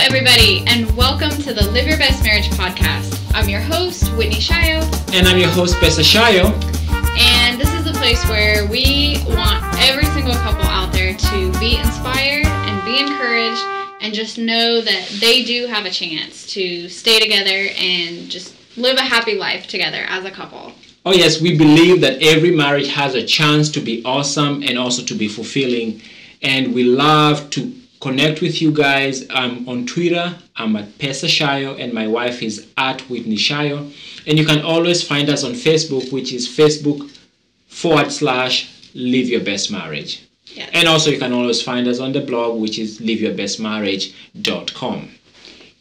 everybody, and welcome to the Live Your Best Marriage podcast. I'm your host, Whitney Shayo. And I'm your host, Pesa Shayo. And this is the place where we want every single couple out there to be inspired and be encouraged and just know that they do have a chance to stay together and just live a happy life together as a couple. Oh yes, we believe that every marriage has a chance to be awesome and also to be fulfilling. And we love to connect with you guys. I'm on Twitter. I'm at Pesa Shayo, and my wife is at Whitney Shayo. And you can always find us on Facebook, which is Facebook.com/Live Your Best Marriage. Yes. And also you can always find us on the blog, which is liveyourbestmarriage.com.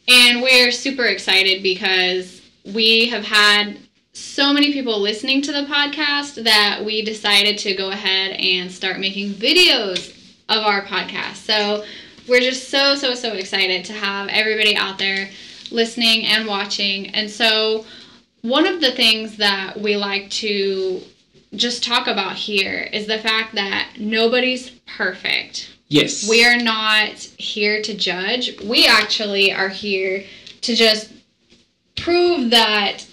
And we're super excited because we have had so many people listening to the podcast that we decided to go ahead and start making videos of our podcast. So we're just so excited to have everybody out there listening and watching. And so one of the things that we like to just talk about here is the fact that nobody's perfect. Yes. We are not here to judge. We actually are here to just prove that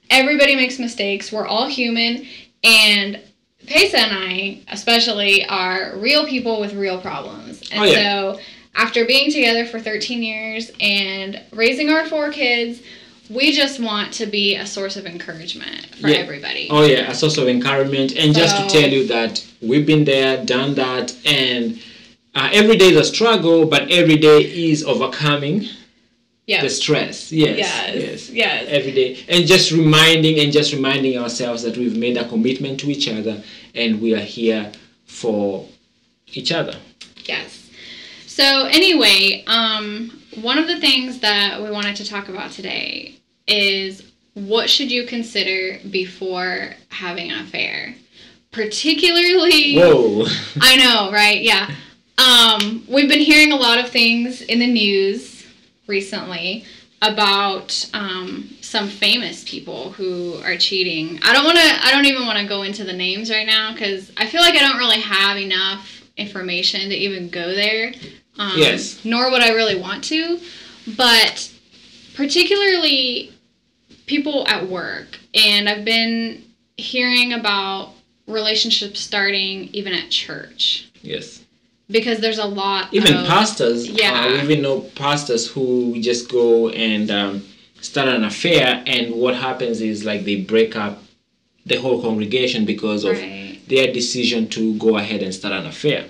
everybody makes mistakes. We're all human, and Pesa and I especially are real people with real problems. And so after being together for 13 years and raising our 4 kids, we just want to be a source of encouragement for everybody. Oh yeah, a source of encouragement. And just to tell you that we've been there, done that, and every day is a struggle, but every day is overcoming the stress. Yes. Every day. And just reminding ourselves that we've made a commitment to each other and we are here for each other. Yes. So anyway, one of the things that we wanted to talk about today is what should you consider before having an affair? Particularly... Whoa. I know, right? Yeah. We've been hearing a lot of things in the news recently about some famous people who are cheating. I don't even want to go into the names right now because I feel like I don't really have enough information to even go there. Yes. Nor would I really want to. But particularly people at work. And I've been hearing about relationships starting even at church. Yes. Because there's a lot even pastors. Yeah. We even know pastors who just go and start an affair, and what happens is like they break up the whole congregation because of their decision to go ahead and start an affair.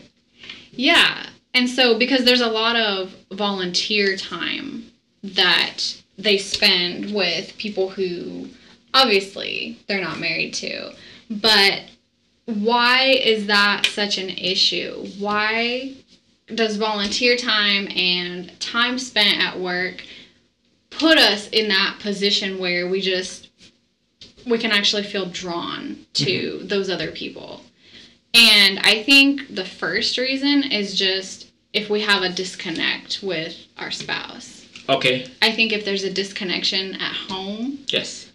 Yeah. And so because there's a lot of volunteer time that they spend with people who obviously they're not married to. But why is that such an issue? Why does volunteer time and time spent at work put us in that position where we can actually feel drawn to those other people? And I think the first reason is just if we have a disconnect with our spouse. Okay. I think if there's a disconnection at home,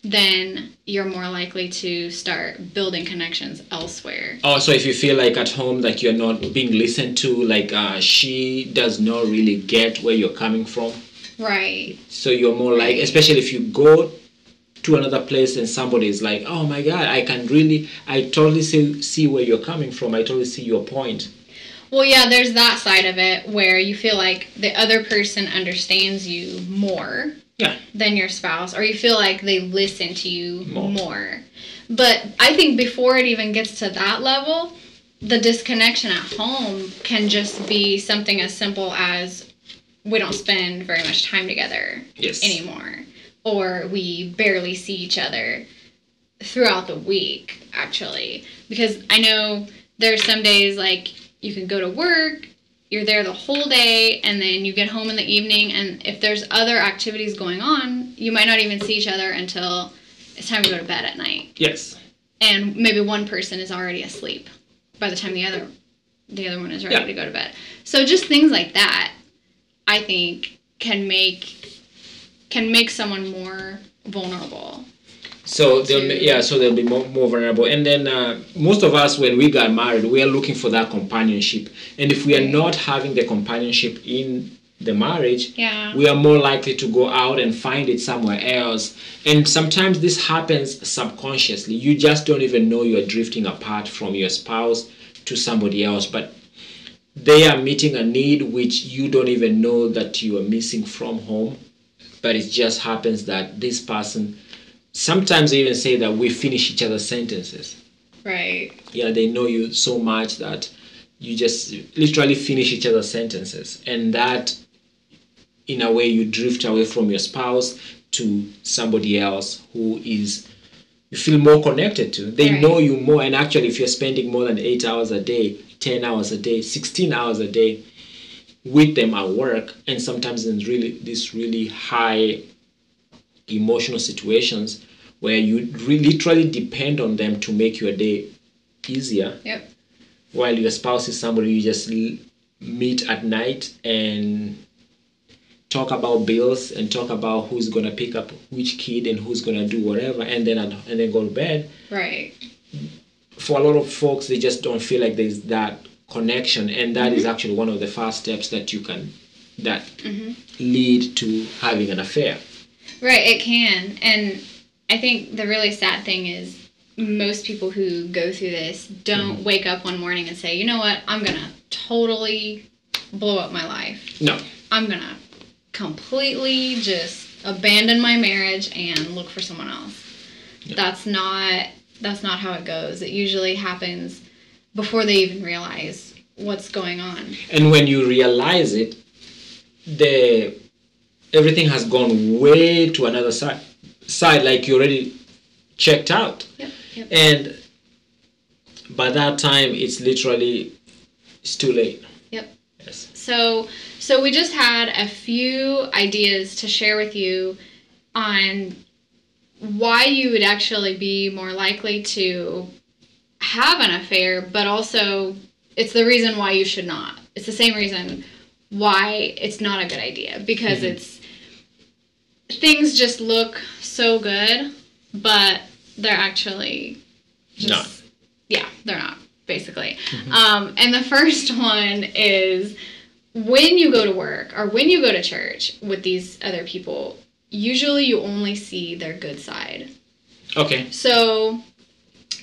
then you're more likely to start building connections elsewhere. Oh, so if you feel like at home that you're not being listened to, like she does not really get where you're coming from. Right. So you're more like, especially if you go to another place and somebody is like, oh my God, I totally see where you're coming from. I totally see your point. Well, yeah, there's that side of it where you feel like the other person understands you more than your spouse, or you feel like they listen to you more. But I think before it even gets to that level, the disconnection at home can just be something as simple as we don't spend very much time together anymore. Or we barely see each other throughout the week, actually. Because I know there's some days, like, you can go to work, you're there the whole day, and then you get home in the evening, and if there's other activities going on, you might not even see each other until it's time to go to bed at night. Yes. And maybe one person is already asleep by the time the other one is ready to go to bed. So just things like that, I think, can make someone more vulnerable. So they'll be more vulnerable. And then most of us, when we got married, we are looking for that companionship. And if we are not having the companionship in the marriage, we are more likely to go out and find it somewhere else. And sometimes this happens subconsciously. You just don't even know you're drifting apart from your spouse to somebody else, but they are meeting a need which you don't even know that you are missing from home. But it just happens that this person, sometimes they even say that we finish each other's sentences. Right. Yeah, they know you so much that you just literally finish each other's sentences. And that, in a way, you drift away from your spouse to somebody else who is, you feel more connected to. They know you more. And actually, if you're spending more than 8 hours a day, 10 hours a day, 16 hours a day with them at work, and sometimes in these really high emotional situations where you literally depend on them to make your day easier. Yep. While your spouse is somebody you just meet at night and talk about bills and talk about who's going to pick up which kid and who's going to do whatever, and then go to bed. Right. For a lot of folks, they just don't feel like there's that connection, and that is actually one of the first steps that you can lead to having an affair. Right, it can. And I think the really sad thing is most people who go through this don't wake up one morning and say, you know what, I'm going to totally blow up my life. No. I'm going to completely just abandon my marriage and look for someone else. No. That's not how it goes. It usually happens before they even realize what's going on. And when you realize it, everything has gone way to another side, like you already checked out. Yep. And by that time, it's too late. Yep. Yes. So we just had a few ideas to share with you on why you would actually be more likely to have an affair, but also it's the reason why you should not. It's the same reason why it's not a good idea, because things just look so good, but they're actually just not. Yeah, they're not, basically. And the first one is when you go to work or when you go to church with these other people, usually you only see their good side. Okay. So,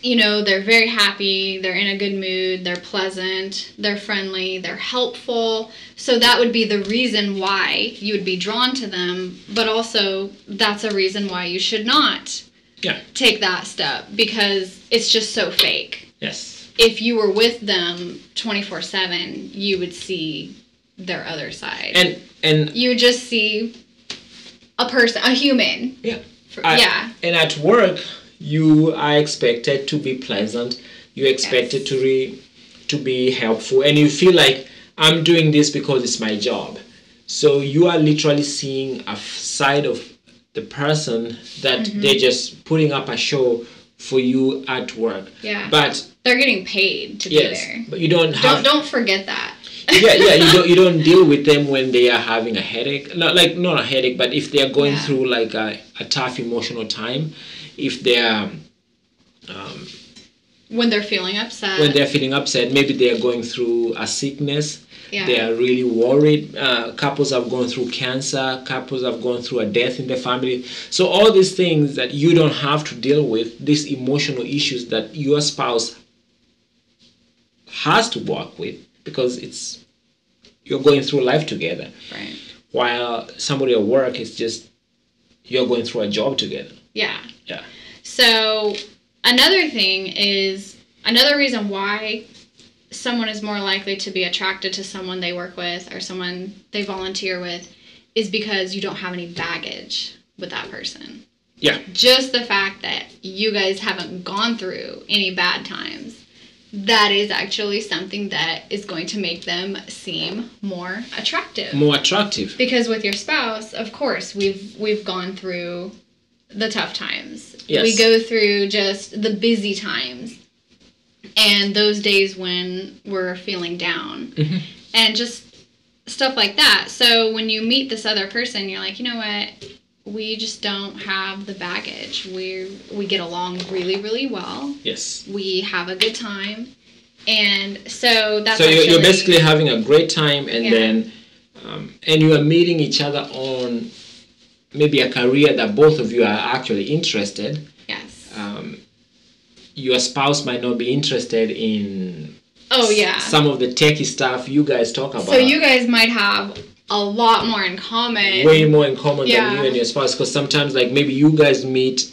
they're very happy, they're in a good mood, they're pleasant, they're friendly, they're helpful. So that would be the reason why you would be drawn to them, but also that's a reason why you should not take that step, because it's just so fake. Yes. If you were with them 24/7, you would see their other side. And you would just see a person, a human. Yeah. And at work, you are expected to be pleasant. You're expected to be helpful. And you feel like, I'm doing this because it's my job. So you are literally seeing a side of the person that they're just putting up a show for you at work. Yeah. But they're getting paid to be there. But you don't don't forget that. You don't deal with them when they are having a headache. Not a headache, but if they are going through like a tough emotional time, if they are when they're feeling upset. Maybe they are going through a sickness. Yeah. They are really worried. Couples have gone through cancer. Couples have gone through a death in the family. So all these things that you don't have to deal with, these emotional issues that your spouse has to work with, because you're going through life together. Right. While somebody at work is just, you're going through a job together. Yeah. Yeah. So another reason why someone is more likely to be attracted to someone they work with or someone they volunteer with is because you don't have any baggage with that person. Yeah. Just the fact that you guys haven't gone through any bad times, that is actually something that is going to make them seem more attractive. More attractive. Because with your spouse, of course, we've gone through the tough times. Yes. We go through just the busy times and those days when we're feeling down and just stuff like that. So when you meet this other person, you're like, you know what? We just don't have the baggage. We get along really, really well. Yes. We have a good time. And so that's you're basically having a great time, and then and you are meeting each other on maybe a career that both of you are actually interested. Yes. Your spouse might not be interested in some of the techie stuff you guys talk about. So you guys might have a lot more in common. Way more in common than you and your spouse, because sometimes like maybe you guys meet,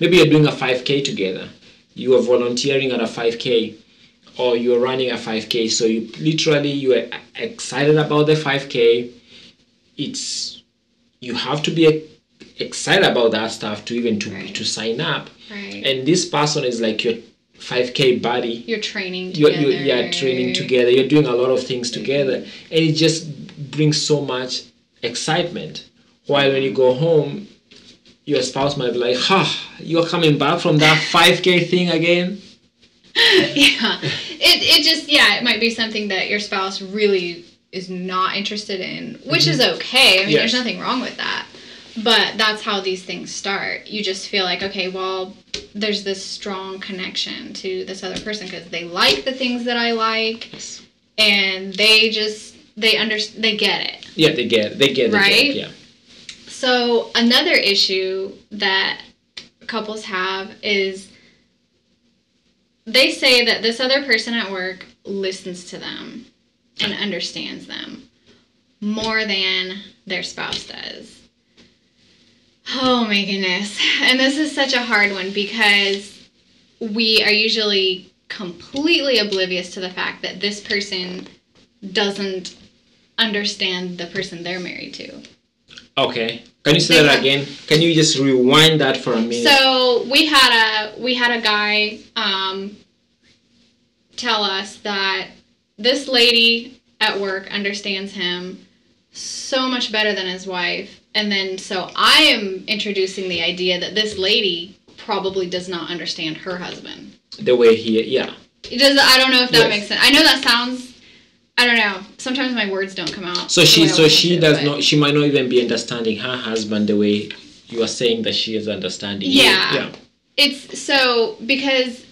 maybe you're doing a 5K together. You are volunteering at a 5K, or you're running a 5K. So you are excited about the 5K. You have to be excited about that stuff to even to sign up. Right. And this person is like your 5K buddy. You're training together. You're training together. You're doing a lot of things together. And it just brings so much excitement. While when you go home, your spouse might be like, you're coming back from that 5K thing again? Yeah. It might be something that your spouse really is not interested in, which is okay. I mean, there's nothing wrong with that. But that's how these things start. You just feel like, okay, well, there's this strong connection to this other person because they like the things that I like, and they get it. Yeah, they get it. Right? Yeah. So another issue that couples have is they say that this other person at work listens to them and understands them more than their spouse does. Oh my goodness. And this is such a hard one because we are usually completely oblivious to the fact that this person doesn't understand the person they're married to. Okay. Can you say that again? Can you just rewind that for a minute? So we had a guy tell us that this lady at work understands him so much better than his wife. And then so I am introducing the idea that this lady probably does not understand her husband. The way It does. I don't know if that makes sense. I know that sounds, I don't know. Sometimes my words don't come out. So she might not even be understanding her husband the way you are saying that she is understanding you. Yeah. It's so because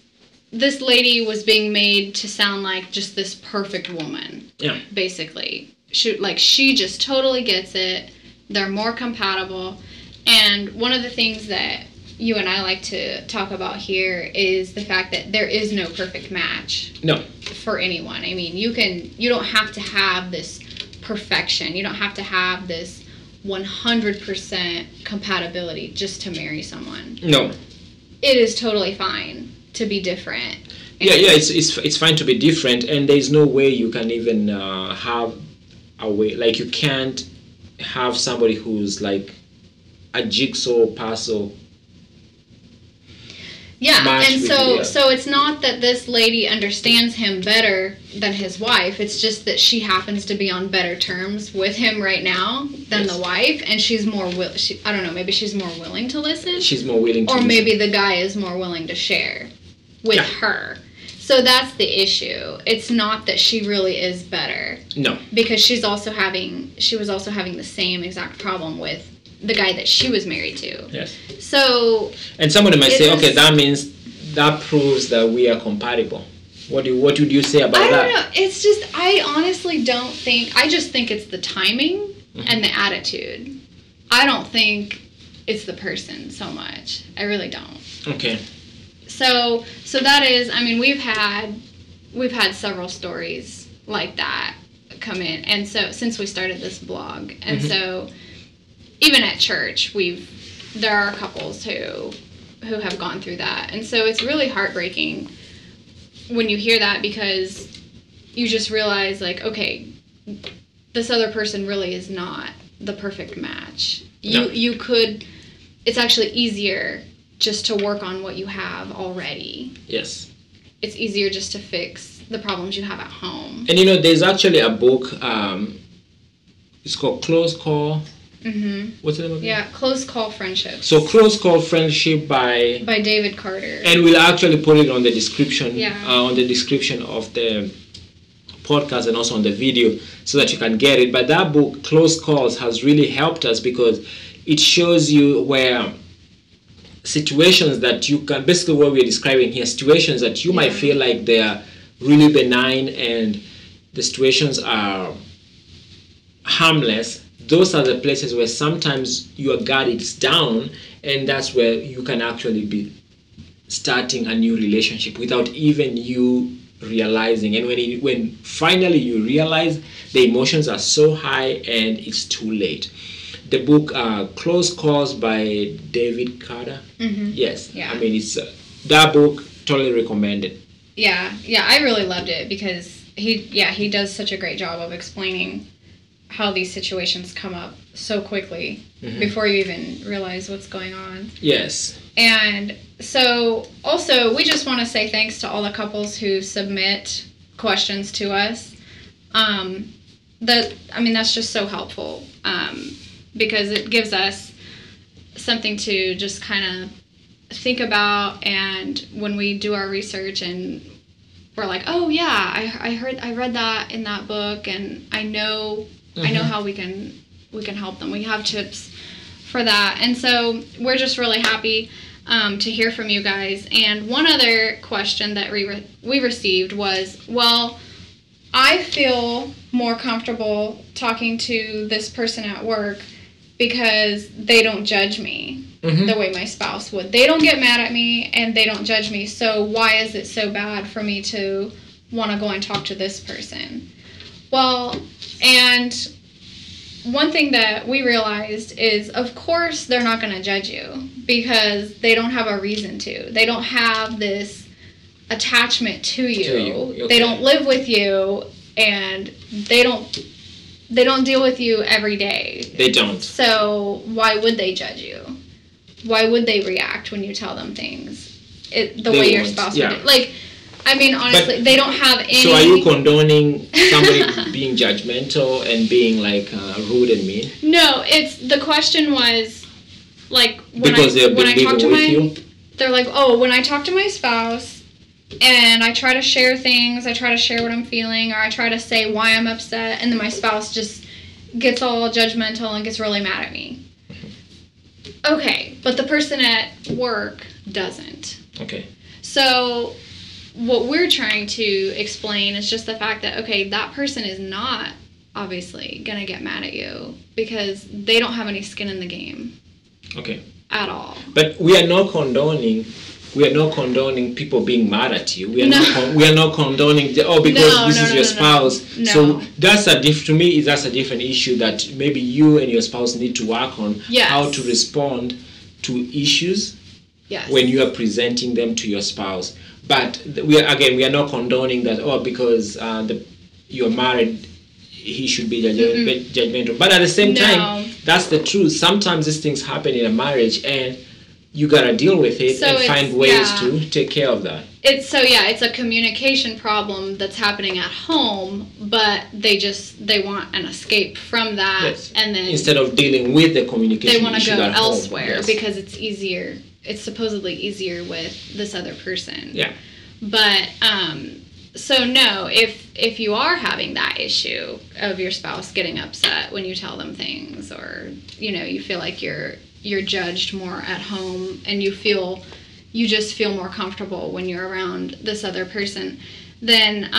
this lady was being made to sound like just this perfect woman. Yeah. Basically. She just totally gets it. They're more compatible. And one of the things that you and I like to talk about here is the fact that there is no perfect match. No. For anyone. I mean, you don't have to have this perfection. You don't have to have this 100% compatibility just to marry someone. No. It is totally fine to be different. It's fine to be different, and there's no way you can even have a way, like you can't have somebody who's like a jigsaw puzzle. Yeah, and so it's not that this lady understands him better than his wife. It's just that she happens to be on better terms with him right now than the wife, and she's more I don't know, maybe she's more willing to listen. She's more willing to Or listen. Maybe the guy is more willing to share with her. So that's the issue. It's not that she really is better. No. Because she was also having the same exact problem with the guy that she was married to. Yes. So. And somebody might say, okay, that proves that we are compatible. What would you say about that? I don't know. It's just, I honestly don't think, I just think it's the timing and the attitude. I don't think it's the person so much. I really don't. Okay. So that is, I mean, we've had several stories like that come in, and so since we started this blog, and so even at church, there are couples who have gone through that, and so it's really heartbreaking when you hear that, because you just realize, like, okay, this other person really is not the perfect match. You could, it's actually easier just to work on what you have already. Yes. It's easier just to fix the problems you have at home. And there's actually a book, it's called Close Call. What's the name of it? Yeah, Close Call Friendship. So Close Call Friendship by David Carter. And we'll actually put it on the description, on the description of the podcast and also on the video so that you can get it. But that book, Close Calls, has really helped us because it shows you where situations that you can, basically what we're describing here, situations that you might feel like they are really benign and the situations are harmless, those are the places where sometimes your guard is down, and that's where you can actually be starting a new relationship without even you realizing. And when finally you realize, the emotions are so high and it's too late. The book Close Calls by David Carter. Mm-hmm. Yes. Yeah. I mean, it's that book, totally recommended. Yeah, I really loved it because he does such a great job of explaining how these situations come up so quickly before you even realize what's going on. Yes. And so also we just want to say thanks to all the couples who submit questions to us. That's just so helpful because it gives us something to just kind of think about, and when we do our research and we're like, oh yeah, I read that in that book, and I know how we can help them. We have tips for that, and so we're just really happy to hear from you guys. And one other question that we received was, well, I feel more comfortable talking to this person at work because they don't judge me the way my spouse would. They don't get mad at me and they don't judge me. So why is it so bad for me to want to go and talk to this person? Well, and one thing that we realized is, of course, they're not going to judge you because they don't have a reason to. They don't have this attachment to you. Okay. They don't live with you, and they don't deal with you every day. They don't. So why would they judge you? Why would they react when you tell them things the way your spouse would do? Like, I mean, honestly, but they don't have any... So are you condoning somebody being judgmental and being, like, rude and mean? No, the question was, like, when I talk to you? They're like, oh, when I talk to my spouse and I try to share things, I try to share what I'm feeling, or I try to say why I'm upset, and then my spouse just gets all judgmental and gets really mad at me. Okay, but the person at work doesn't. Okay. So what we're trying to explain is just the fact that, okay, that person is not obviously going to get mad at you because they don't have any skin in the game. Okay. At all. But we are not condoning people being mad at you. We are not condoning because this is your spouse. No. So that's to me that's a different issue that maybe you and your spouse need to work on. Yes. How to respond to issues. Yes. When you are presenting them to your spouse. But we are not condoning that because you're married, he should be judgmental. But at the same time, that's the truth. Sometimes these things happen in a marriage, and you gotta deal with it and find ways to take care of that. It's a communication problem that's happening at home, but they want an escape from that, yes. And then instead of dealing with the communication, they want to go elsewhere because it's easier. It's supposedly easier with this other person. Yeah. But so no, if you are having that issue of your spouse getting upset when you tell them things, or you feel like you're judged more at home, and you just feel more comfortable when you're around this other person, then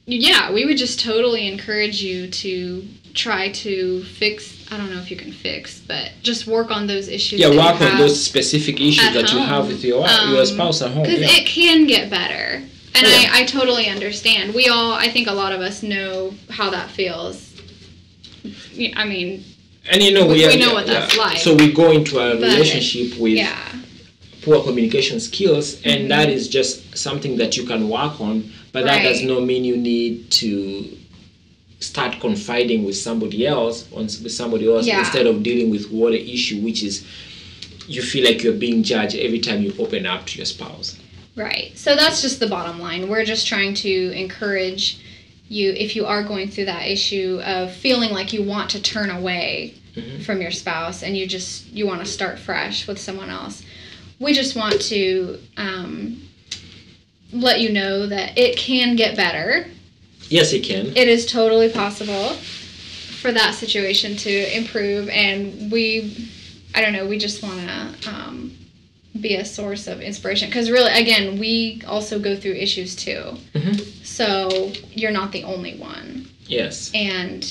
we would just totally encourage you to try to fix. I don't know if you can fix, but just work on those issues. Yeah, work on those specific issues that you have with your spouse at home. Because it can get better. And I totally understand. I think a lot of us know how that feels. I mean, and we know what that's like. So we go into a relationship with poor communication skills, and that is just something that you can work on, but that does not mean you need to start confiding with somebody else instead of dealing with water issue, which is you feel like you're being judged every time you open up to your spouse. Right. So that's just the bottom line. We're just trying to encourage you, if you are going through that issue of feeling like you want to turn away from your spouse and you want to start fresh with someone else. We just want to let you know that it can get better. Yes, it can. It is totally possible for that situation to improve, and we just want to be a source of inspiration, because really, again, we also go through issues too. So you're not the only one. Yes. And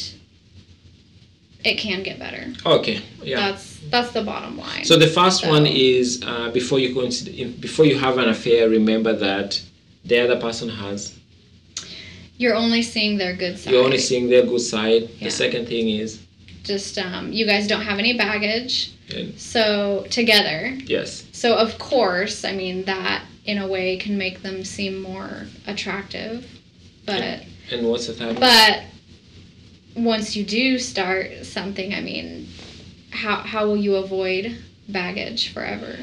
it can get better. Okay, yeah. That's the bottom line. So the first one is before you have an affair, remember that the other person has. You're only seeing their good side. You're only seeing their good side. Yeah. The second thing is just you guys don't have any baggage. So together. Yes. So of course, I mean that in a way can make them seem more attractive, but. And what's the third one? But once you do start something, I mean, how will you avoid baggage forever?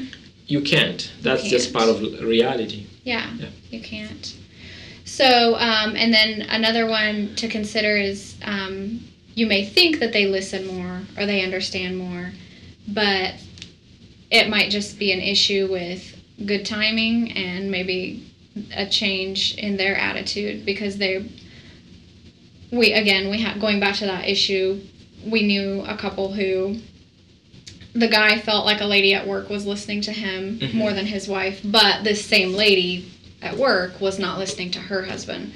You can't. That's just part of reality. Yeah, you can't. So, and then another one to consider is you may think that they listen more or they understand more, but it might just be an issue with good timing and maybe a change in their attitude because going back to that issue, we knew a couple who the guy felt like a lady at work was listening to him more than his wife, but this same lady at work was not listening to her husband.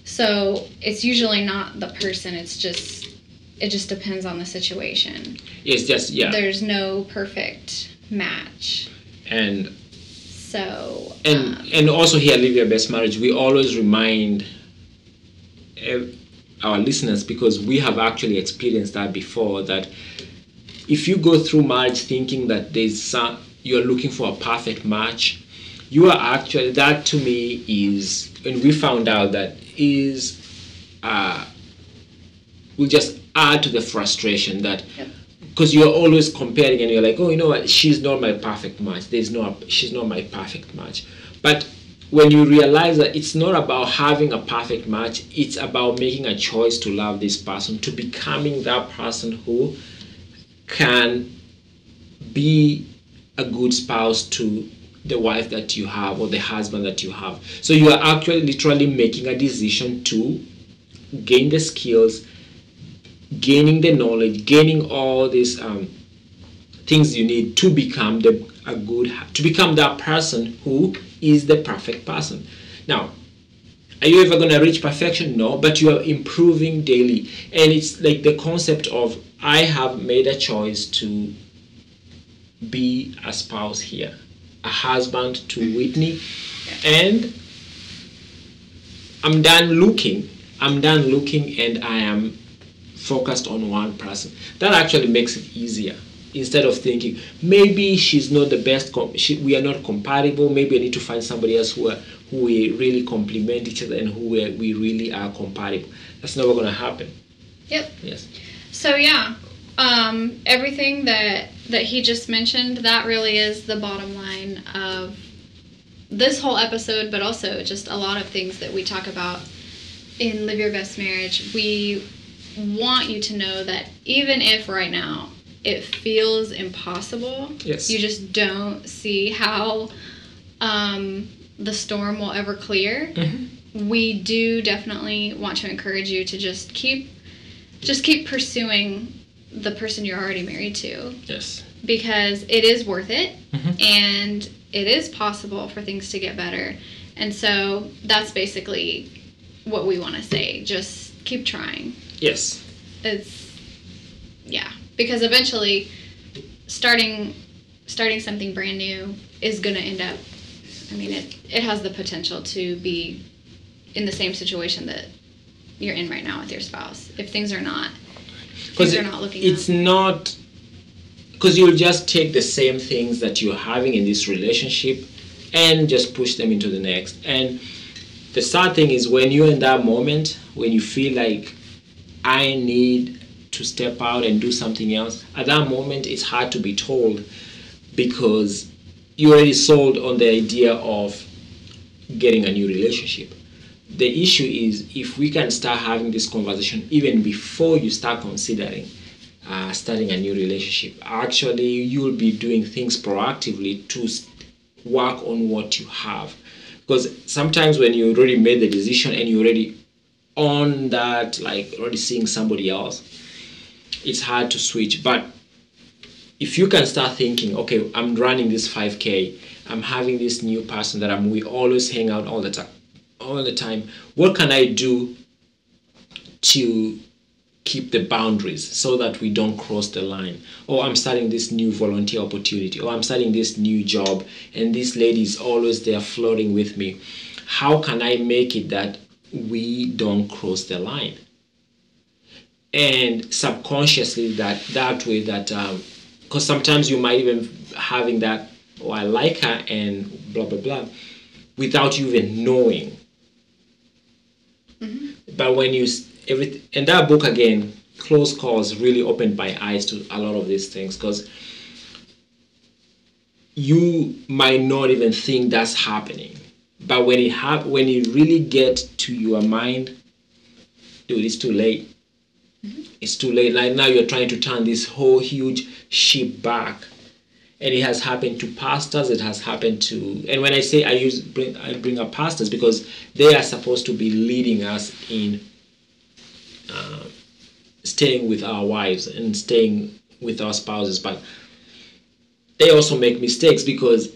So it's usually not the person, it just depends on the situation. It's just, there's no perfect match. And so and also here, Live Your Best Marriage, we always remind our listeners, because we have actually experienced that before, that if you go through marriage thinking that you're looking for a perfect match, you are actually, that to me is, and we found out that is will just add to the frustration that because you're always comparing and you're like, oh, you know what, she's not my perfect match, she's not my perfect match. But when you realize that it's not about having a perfect match, it's about making a choice to love this person, to becoming that person who can be a good spouse to the wife that you have or the husband that you have. So you are actually literally making a decision to gain the skills, gaining the knowledge, gaining all these things you need to become that person who is the perfect person. Now, are you ever going to reach perfection? No, but you are improving daily. And it's like the concept of, I have made a choice to be a spouse here, a husband to Whitney, and I'm done looking and I am focused on one person. That actually makes it easier. Instead of thinking, maybe she's not the best, we are not compatible, maybe I need to find somebody else who we really complement each other and who we really are compatible. That's never going to happen. Yep. Yes. So everything that he just mentioned, that really is the bottom line of this whole episode, but also just a lot of things that we talk about in Live Your Best Marriage. We want you to know that even if right now it feels impossible, yes, you just don't see how the storm will ever clear, we do definitely want to encourage you to just keep pursuing the person you're already married to. Yes. Because it is worth it, and it is possible for things to get better. And so that's basically what we want to say. Just keep trying. Yes. Because eventually starting something brand new is going to end up, I mean, it has the potential to be in the same situation that you're in right now with your spouse. If things are not looking it's up. Not, because you'll just take the same things that you're having in this relationship and just push them into the next. And the sad thing is, when you're in that moment, when you feel like, I need to step out and do something else, at that moment it's hard to be told, because you already sold on the idea of getting a new relationship. The issue is, if we can start having this conversation even before you start considering starting a new relationship, actually you'll be doing things proactively to work on what you have. Because sometimes when you already made the decision and you're already on that, like already seeing somebody else, it's hard to switch. But if you can start thinking, okay, I'm running this 5K, I'm having this new person that we always hang out all the time, what can I do to keep the boundaries so that we don't cross the line. Oh, I'm starting this new volunteer opportunity, or I'm starting this new job, and this lady is always there flirting with me. How can I make it that we don't cross the line? And subconsciously that way that because sometimes you might even having that, oh, I like her and blah blah blah, without you even knowing. But when you in that book again, Close Calls really opened my eyes to a lot of these things, because you might not even think that's happening, but when it really gets to your mind, dude, it's too late. It's too late. Like now you're trying to turn this whole huge ship back. And it has happened to pastors. It has happened to, and when I say I bring up pastors, because they are supposed to be leading us in staying with our wives and staying with our spouses, but they also make mistakes, because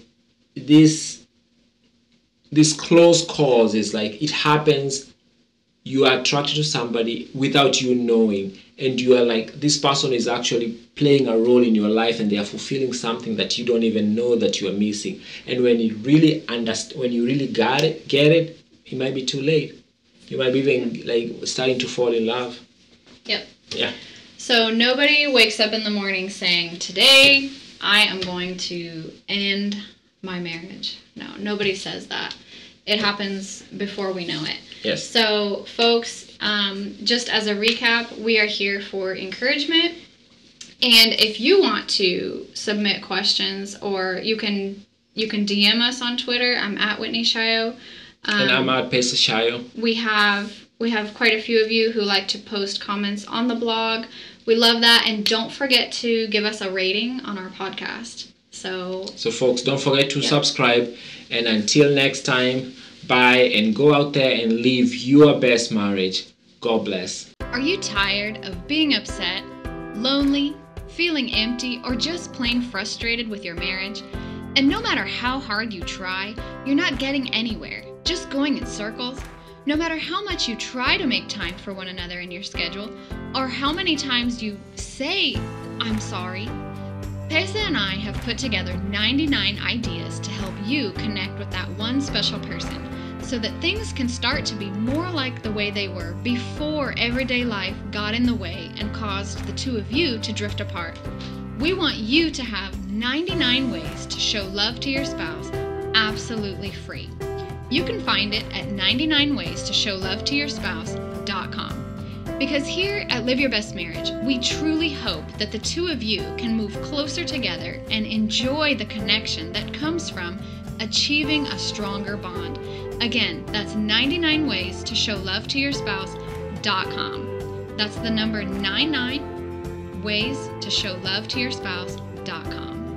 this close calls is like, it happens, you are attracted to somebody without you knowing, and you are like, this person is actually playing a role in your life, and they are fulfilling something that you don't even know that you are missing. And when you really when you really get it, it might be too late. You might be even like starting to fall in love. Yep. Yeah. So nobody wakes up in the morning saying, today I am going to end my marriage. No, nobody says that. It happens before we know it. Yes. So, folks, just as a recap, we are here for encouragement. And if you want to submit questions, or you can DM us on Twitter. I'm at Whitney Shio. And I'm at Pesa Shio. We have quite a few of you who like to post comments on the blog. We love that. And don't forget to give us a rating on our podcast. So folks, don't forget to subscribe. And until next time, bye, and go out there and live your best marriage. God bless. Are you tired of being upset, lonely, feeling empty, or just plain frustrated with your marriage? And no matter how hard you try, you're not getting anywhere, just going in circles? No matter how much you try to make time for one another in your schedule, or how many times you say, I'm sorry, Pesa and I have put together 99 ideas to help you connect with that one special person, so that things can start to be more like the way they were before everyday life got in the way and caused the two of you to drift apart. We want you to have 99 ways to show love to your spouse, absolutely free. You can find it at 99waystoshowlovetoyourspouse.com. Because here at Live Your Best Marriage, we truly hope that the two of you can move closer together and enjoy the connection that comes from achieving a stronger bond. Again, that's 99waystoshowlovetoyourspouse.com. That's the number 99waystoshowlovetoyourspouse.com.